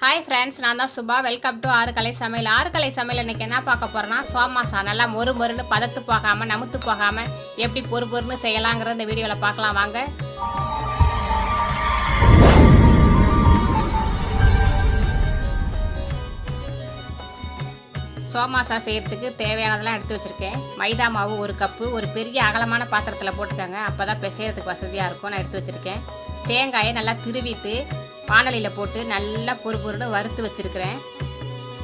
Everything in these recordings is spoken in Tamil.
ஹாய் ஃப்ரெண்ட்ஸ், நான் தான் சுபா. வெல்கம் டு ஆறு கலை சமையல். ஆறு கலை சமையல் இன்றைக்கி என்ன பார்க்க போகிறோன்னா, சோமாசா நல்லா மொறுன்னு பதத்து போகாமல் நமுத்து போகாமல் எப்படி பொறுன்னு செய்யலாங்கிற இந்த வீடியோவில் பார்க்கலாம் வாங்க. சோமாசா செய்கிறதுக்கு தேவையானதெல்லாம் எடுத்து வச்சுருக்கேன். மைதா மாவு 1 கப்பு, ஒரு பெரிய அகலமான பாத்திரத்தில் போட்டுக்கோங்க, அப்போ தான் பிசைகிறதுக்கு வசதியாக இருக்கும். நான் எடுத்து வச்சுருக்கேன். தேங்காயை நல்லா திருவிட்டு வானலியில் போட்டு நல்லா பொறுன்னு வறுத்து வச்சுருக்கிறேன்.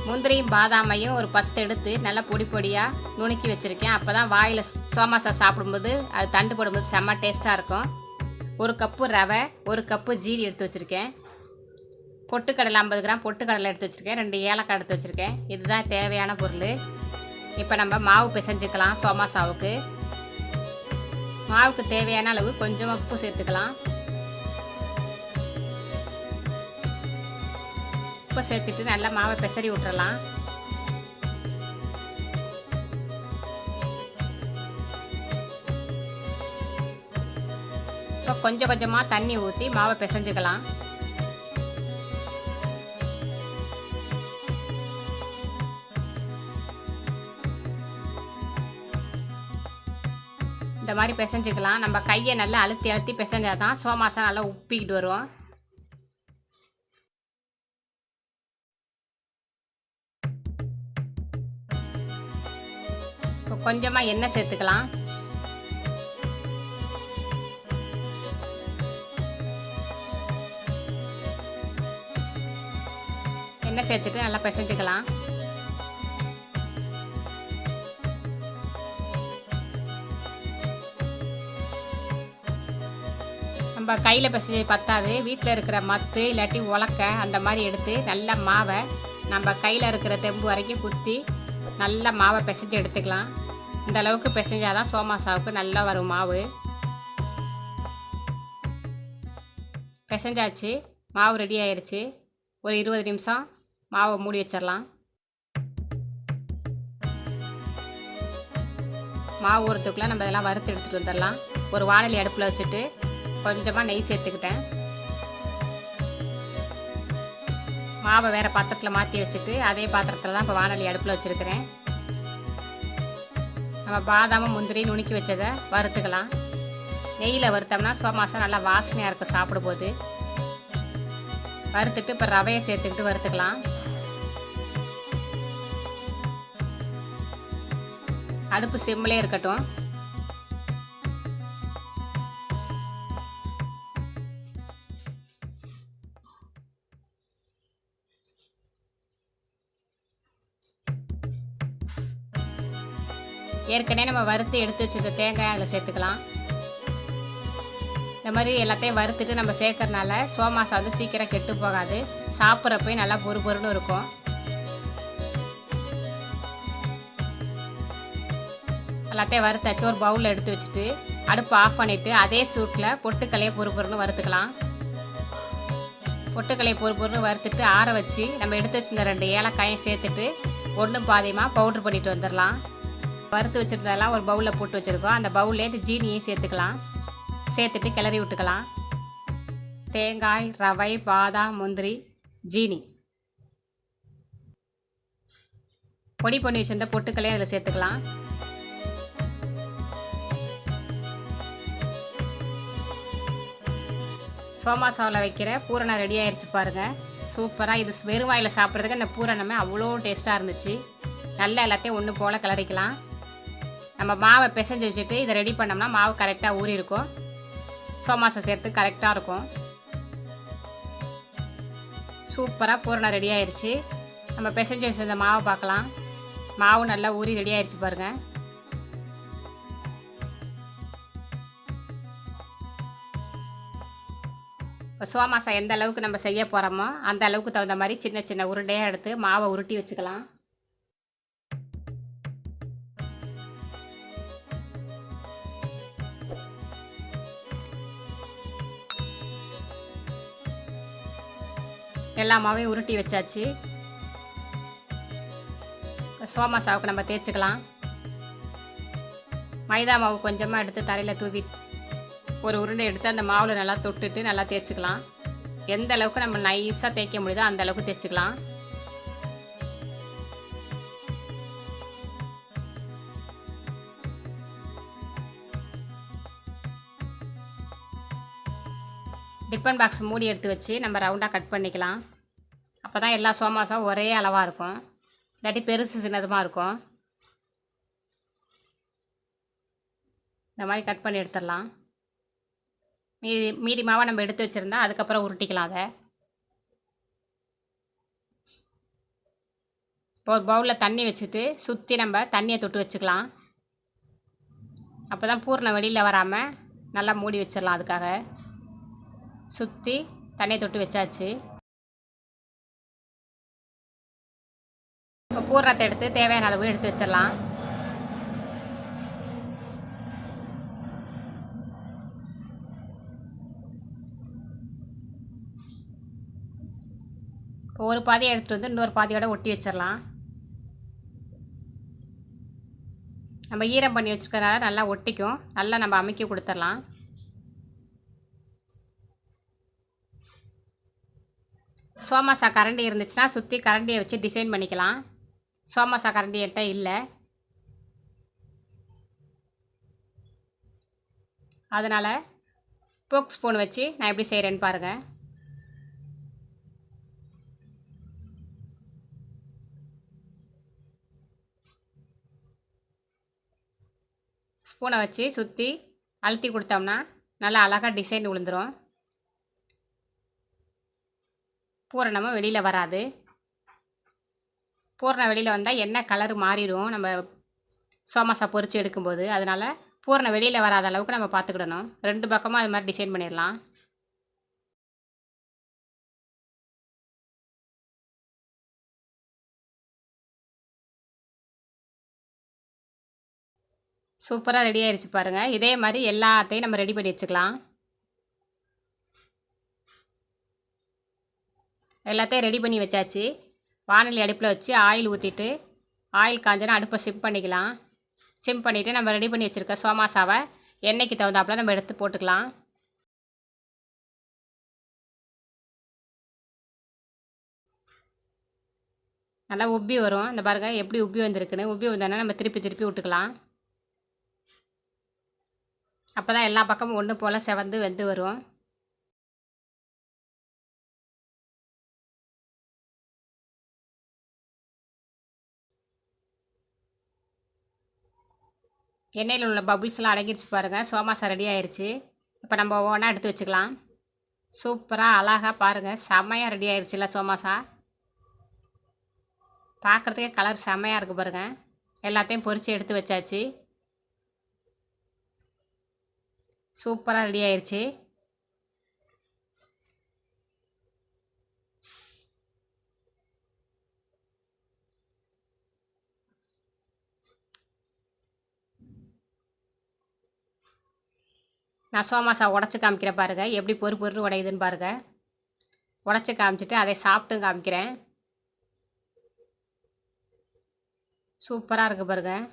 முந்திரியும் பாதாமையும் ஒரு 10 எடுத்து நல்லா பொடி பொடியாக நுணுக்கி வச்சுருக்கேன். அப்போ தான் வாயில் சோமாசா சாப்பிடும்போது அது தண்டு போடும்போது செம்ம டேஸ்ட்டாக இருக்கும். 1 கப்பு ரவை, 1 கப்பு ஜீனி எடுத்து வச்சுருக்கேன். பொட்டுக்கடலை 50 கிராம் பொட்டுக்கடலை எடுத்து வச்சுருக்கேன். 2 ஏலக்காய் எடுத்து வச்சுருக்கேன். இதுதான் தேவையான பொருள். இப்போ நம்ம மாவு பிசைஞ்சிக்கலாம். சோமாசாவுக்கு மாவுக்கு தேவையான அளவு கொஞ்சமாக உப்பு சேர்த்துக்கலாம். உப்பு சேர்த்துட்டு நல்லா மாவை பிசறி விட்டுறலாம். இப்போ கொஞ்சம் கொஞ்சமாக தண்ணி ஊற்றி மாவை பிசைஞ்சுக்கலாம். இந்த மாதிரி பிசைஞ்சுக்கலாம். நம்ம கையை நல்லா அழுத்தி பிசைஞ்சாதான் சோமாசா நல்லா உப்பிக்கிட்டு வரும். இப்போ கொஞ்சமாக எண்ணெய் சேர்த்துக்கலாம். எண்ணெய் சேர்த்துட்டு நல்லா பிசைஞ்சுக்கலாம். நம்ம கையில் பிசைஞ்சது பத்தாது, வீட்டில் இருக்கிற மத்து இல்லாட்டி உலக்கை அந்த மாதிரி எடுத்து நல்லா மாவை நம்ம கையில் இருக்கிற தெம்பு வரைக்கும் குத்தி நல்லா மாவை பிசைஞ்சு எடுத்துக்கலாம். இந்த அளவுக்கு பிசைஞ்சாதான் சோமாசாவுக்கு நல்லா வரும் மாவு. பிசைஞ்சாச்சு, மாவு ரெடி ஆயிடுச்சு. ஒரு 20 நிமிஷம் மாவை மூடி வச்சிடலாம். மாவு ஊறத்துக்குள்ளே நம்ம இதெல்லாம் வறுத்து எடுத்துகிட்டு வந்துடலாம். ஒரு வானலி அடுப்பில் வச்சுட்டு கொஞ்சமாக நெய் சேர்த்துக்கிட்டேன். மாவை வேறு பாத்திரத்தில் மாற்றி வச்சுட்டு அதே பாத்திரத்தில் தான் இப்போ வானலி அடுப்பில் வச்சுருக்கிறேன். நம்ம பாதாமும் முந்திரி நுணுக்கி வச்சதை வறுத்துக்கலாம். நெய்யில் வறுத்தோம்னா சோமாசா நல்லா வாசனையாக இருக்கும் சாப்பிடும்போது. வறுத்துட்டு இப்போ ரவையை சேர்த்துக்கிட்டு வறுத்துக்கலாம். அடுப்பு சிம்மிலே இருக்கட்டும். ஏற்கனவே நம்ம வறுத்து எடுத்து வச்சுருக்க தேங்காய் அதில் சேர்த்துக்கலாம். இந்த மாதிரி எல்லாத்தையும் வறுத்துட்டு நம்ம சேர்க்கறனால சோமாசா வந்து சீக்கிரம் கெட்டு போகாது. சாப்பிட்றப்பையும் நல்லா பொறுன்னு இருக்கும். எல்லாத்தையும் வறுத்தாச்சு. ஒரு பவுலில் எடுத்து வச்சுட்டு அடுப்பு ஆஃப் பண்ணிவிட்டு அதே சூட்டில் பொட்டுக்கலையை பொறுன்னு வறுத்துக்கலாம். பொட்டுக்கலையை பொறுன்னு வறுத்துட்டு ஆற வச்சு நம்ம எடுத்து வச்சுருந்த 2 ஏலக்காயும் சேர்த்துட்டு 1 பாதியமாக பவுட்ரு பண்ணிட்டு வந்துடலாம். வறுத்து வச்சுருந்ததெல்லாம் ஒரு பவுலில் போட்டு வச்சுருக்கோம். அந்த பவுல்லே இந்த ஜீனியையும் சேர்த்துக்கலாம். சேர்த்துட்டு கிளறி விட்டுக்கலாம். தேங்காய், ரவை, பாதாம், முந்திரி, ஜீனி பொடி பண்ணி வச்சுருந்த பொட்டுக்களையும் அதில் சேர்த்துக்கலாம். சோமாசாவில் வைக்கிற பூரணம் ரெடி ஆயிடுச்சு பாருங்கள். சூப்பராக. இது வெறும் வாயில் சாப்பிட்றதுக்கு அந்த பூரணமே அவ்வளோ டேஸ்ட்டாக இருந்துச்சு. நல்லா எல்லாத்தையும் ஒன்று போல் கிளறிக்கலாம். நம்ம மாவை பிசைஞ்சு வச்சுட்டு இதை ரெடி பண்ணோம்னா மாவு கரெக்டாக ஊறி இருக்கும். சோமாசா சேர்த்து கரெக்டாக இருக்கும். சூப்பராக பூரணம் ரெடி ஆயிடுச்சு. நம்ம பிசைஞ்சு வச்சிருந்த மாவை பார்க்கலாம். மாவு நல்லா ஊறி ரெடி ஆயிடுச்சு பாருங்கள். இப்போ சோமாசா எந்த அளவுக்கு நம்ம செய்ய போகிறோமோ அந்த அளவுக்கு தகுந்த மாதிரி சின்ன சின்ன உருண்டையாக எடுத்து மாவை உருட்டி வச்சுக்கலாம். எல்லா மாவையும் உருட்டி வச்சாச்சு. சோமாசாவுக்கு நம்ம தேய்ச்சிக்கலாம். மைதா மாவு கொஞ்சமாக எடுத்து தரையில் தூவி ஒரு உருண்டை எடுத்து அந்த மாவில் நல்லா தொட்டுட்டு நல்லா தேய்ச்சிக்கலாம். எந்த அளவுக்கு நம்ம நைஸாக தேய்க்க முடியுதோ அந்த அளவுக்கு தேய்ச்சிக்கலாம். டிஃபன் பாக்ஸ் மூடி எடுத்து வச்சு நம்ம ரவுண்டாக கட் பண்ணிக்கலாம். அப்போ தான் எல்லா சோமாஸும் ஒரே அளவாக இருக்கும், இல்லாட்டி பெருசு சின்னதுமாக இருக்கும். இந்த மாதிரி கட் பண்ணி எடுத்துடலாம். மீதி மாவை நம்ம எடுத்து வச்சுருந்தா அதுக்கப்புறம் உருட்டிக்கலாம். அதை இப்போ ஒரு பவுலில் தண்ணி வச்சுட்டு சுற்றி நம்ம தண்ணியை தொட்டு வச்சுக்கலாம். அப்போ தான் பூர்ணம் வெளியில் வராமல் நல்லா மூடி வச்சிடலாம். அதுக்காக சுற்றி தண்ணியை தொட்டு வச்சாச்சு. இப்போ பூர்ணத்தை எடுத்து தேவையான அளவு எடுத்து வச்சிடலாம். இப்போ ஒரு பாதியை எடுத்துகிட்டு வந்து இன்னொரு பாதியோட ஒட்டி வச்சிடலாம். நம்ம ஈரம் பண்ணி வச்சுருக்கறனால நல்லா ஒட்டிக்கும். நல்லா நம்ம அமுக்கி கொடுத்துடலாம். சோமாசா கரண்டி இருந்துச்சுன்னா சுற்றி கரண்டியை வச்சு டிசைன் பண்ணிக்கலாம். சோமாசா கரண்டி என்கிட்ட இல்லை, அதனால் போக் ஸ்பூன் வச்சு நான் எப்படி செய்கிறேன்னு பாருங்கள். ஸ்பூனை வச்சு சுற்றி அழுத்தி கொடுத்தோம்னா நல்லா அழகாக டிசைன் விழுந்துடும். பூரணமும் வெளியில் வராது. பூரணம் வெளியில் வந்தால் எண்ணெய் கலர் மாறிடும் நம்ம சோமாசா பொரித்து எடுக்கும்போது. அதனால் பூரணம் வெளியில் வராத அளவுக்கு நம்ம பார்த்துக்கிடணும். 2 பக்கமும் அது மாதிரி டிசைன் பண்ணிடலாம். சூப்பராக ரெடி ஆயிடுச்சு பாருங்கள். இதே மாதிரி எல்லாத்தையும் நம்ம ரெடி பண்ணி வச்சுக்கலாம். எல்லாத்தையும் ரெடி பண்ணி வச்சாச்சு. வானொலி அடுப்பில் வச்சு ஆயில் ஊற்றிட்டு ஆயில் காஞ்சனா அடுப்பை சிம் பண்ணிக்கலாம். சிம் பண்ணிவிட்டு நம்ம ரெடி பண்ணி வச்சுருக்க சோமாசாவை எண்ணெய்க்கு தகுந்தாப்பில் நம்ம எடுத்து போட்டுக்கலாம். நல்லா உப்பி வரும். இந்த பாருங்கள் எப்படி உப்பி வந்திருக்குன்னு. உப்பி வந்தோன்னா நம்ம திருப்பி திருப்பி விட்டுக்கலாம். அப்போ தான் எல்லா பக்கமும் ஒன்று போல் செவந்து வெந்து வரும். எண்ணெயில் உள்ள பபுள்ஸ்லாம் அடங்கிடுச்சு பாருங்கள். சோமாசா ரெடி ஆயிடுச்சு. இப்போ நம்ம ஒவ்வொன்றா எடுத்து வச்சுக்கலாம். சூப்பராக அழகாக பாருங்கள், செம்மையாக ரெடி ஆயிடுச்சுல்ல சோமாசா. பார்க்குறதுக்கே கலர் செம்மையாக இருக்குது பாருங்கள். எல்லாத்தையும் பொரித்து எடுத்து வச்சாச்சு. சூப்பராக ரெடி ஆயிடுச்சு. நான் சோமாசா உடச்சி காமிக்கிறேன் பாருங்கள், எப்படி பொறு உடையுதுன்னு பாருங்கள். உடச்சி காமிச்சிட்டு அதை சாப்பிட்டு காமிக்கிறேன். சூப்பராக இருக்குது பாருங்கள்.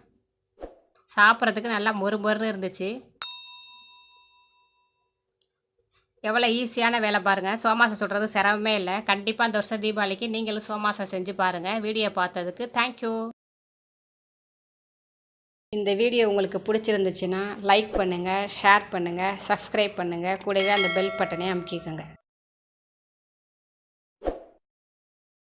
சாப்பிட்றதுக்கு நல்லா மொறு இருந்துச்சு. எவ்வளோ ஈஸியான வேலை பாருங்கள். சோமாசா சுடுறது சிரமமே இல்லை. கண்டிப்பாக இந்த வருஷம் தீபாவளிக்கு நீங்களும் சோமாசா செஞ்சு பாருங்கள். வீடியோ பார்த்ததுக்கு தேங்க்யூ. இந்த வீடியோ உங்களுக்கு பிடிச்சிருந்துச்சுன்னா லைக் பண்ணுங்கள், ஷேர் பண்ணுங்கள், சப்ஸ்கிரைப் பண்ணுங்கள். கூடவே அந்த பெல் பட்டனை அமுக்கிக்கோங்க.